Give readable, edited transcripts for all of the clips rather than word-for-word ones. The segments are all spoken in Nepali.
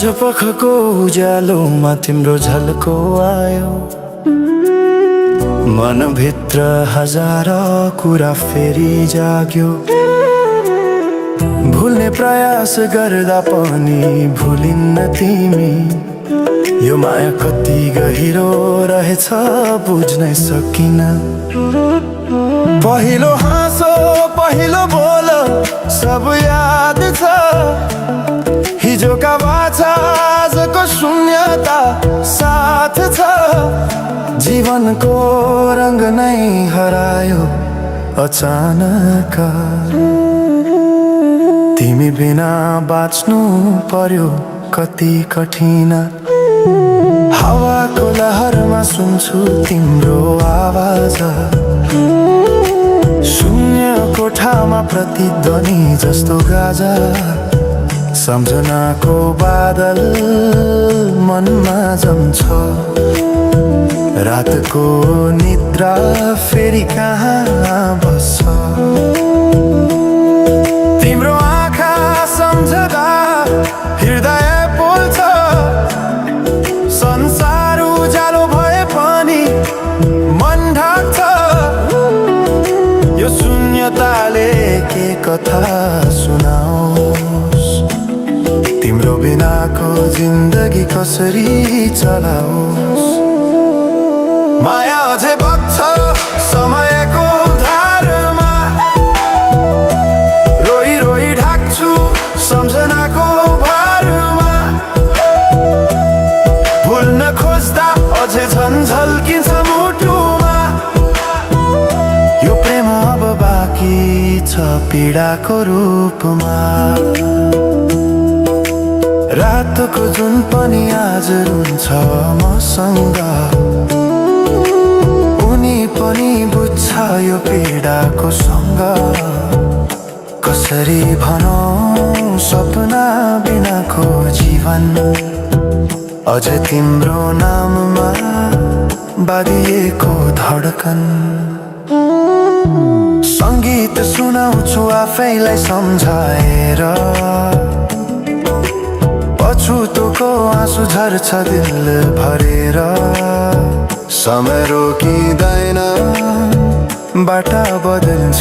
पखको उज्यालोमा तिम्रो झल्को आयो। मनभित्र हजार कुरा फेरि जाग्यो। भुल्ने प्रयास गर्दा पनि भुलिन्न तिमी। यो माया कति गहिरो रहेछ बुझ्नै सकिन। पहिलो हाँसो पहिलो बोल सब याद छ। हिजोका बाछा आजको शून्यता साथ छ। जीवनको रंग नै हरायो अचानक। तिमी बिना बाँच्नु पर्यो कति कठिन। हावाको लहरमा सुन्छु तिम्रो आवाज। शून्य कोठामा प्रतिध्वनि जस्तो गाजा। सम्झनाको बादल मनमा जम्छ। रातको निद्रा फेरि कहाँ बस्छ। तिम्रो आँखा सम्झदा हृदय पोल्छ। संसार उज्यालो भए पनि मन ढाक्छ। यो शून्यताले के कथा सुनाओस्। तिम्रो बिनाको जिन्दगी कसरी चलाओस्। माया अझै बग्छ समयको धारमा। रोई रोई ढाक्छु सम्झनाको भारमा। भुल्न खोज्दा अझै झन् झल्किन्छ मुटुमा। यो प्रेम अब बाँकी छ पीडाको रूपमा। रातको जुन पनि आज रुन्छ मसँग। उनी पनि बुझ्छ यो पीडाको सँग। कसरी भनौं सपना बिनाको जीवन। अझ तिम्रो नाममा बाँधिएको धडकन। संगीत सुनाउँछु आफैलाई सम्झाएर। पछुतोको आँसु झर्छ दिल भरेर। समय रोकिँदैन बाटा बदल्छ।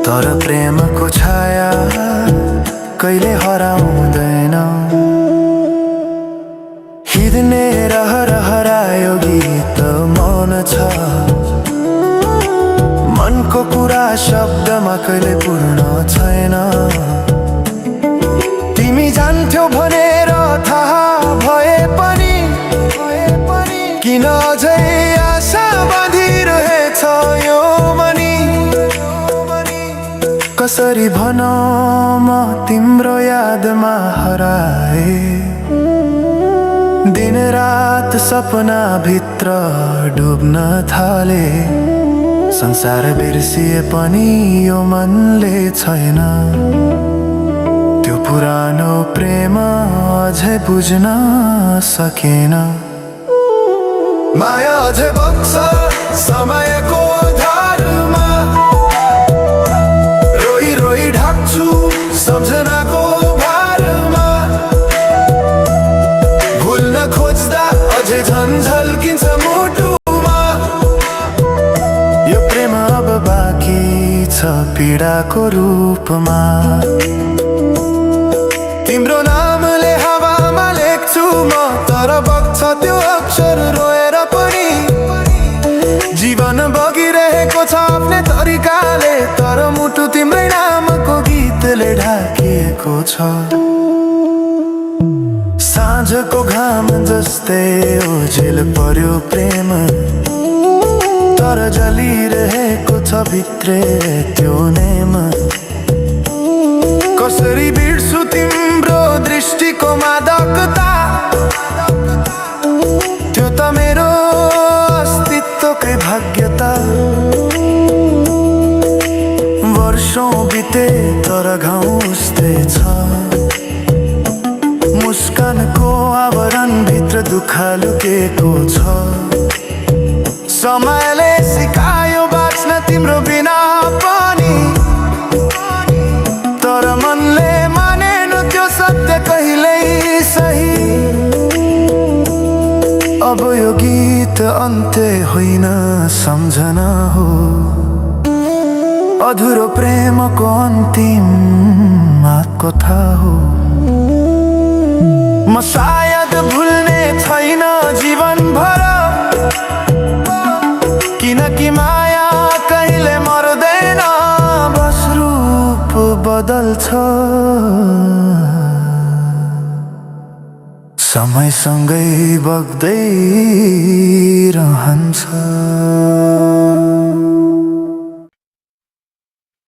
तर प्रेमको छाया कहिले हराउँदैन। हिँड्ने रहर हरायो गीत मौन छ। मनको कुरा शब्दमा कहिले पूर्ण छैन। तिमी जान्थ्यौ भनेर थाहा भए पनि किन अझै आशा बाँधिरहेछ यो मनी। कसरी भनौं म तिम्रो यादमा हराए। दिन रात सपना भित्र डुब्न थाले। संसार बिर्सिए पनि यो मनले छैन। त्यो पुरानो प्रेम अझै बुझ्न सकेन। माया अझै बग्छ समयको धारमा। रोई रोई ढाक्छु सम्झनाको भारमा। भुल्न खोज्दा अझै झन् झल्किन्छ मुटुमा। यो प्रेम अब बाँकी छ पीडाको रूपमा। तिम्रो नामले हावामा लेख्छु म तर बग्छ त्यो अक्षर रोएर पनि। जीवन बगिरहेको छ आफ्नै तरिकाले तर मुटु तिम्रै नामको गीतले ढाकिएको छ। साँझको घाम जस्तै ओझेल पर्यो प्रेम। तर जलिरहेको छ भित्रै त्यो नेम। कसरी बिर्सु तिम्रो दृष्टिको मादकता। त्यो त मेरो अस्तित्वकै भाग्यता। वर्षौं बिते तर घाउ उस्तै छ। मुस्कानको आवरण भित्र दुःख लुकेको छ। समयले सिकायो बाँच्न तिम्रो बिना पनि। तर मनले मानेन त्यो सत्य कहिले अन्त्य होइन सम्झना हो, अधुरो प्रेमको अन्तिम कथा हो। म सायद भुल्ने छैन जीवन भर, किनकि माया कहिले मर्दैन, बस रूप बदल्छ, समयसँगै बग्दै रहन्छ।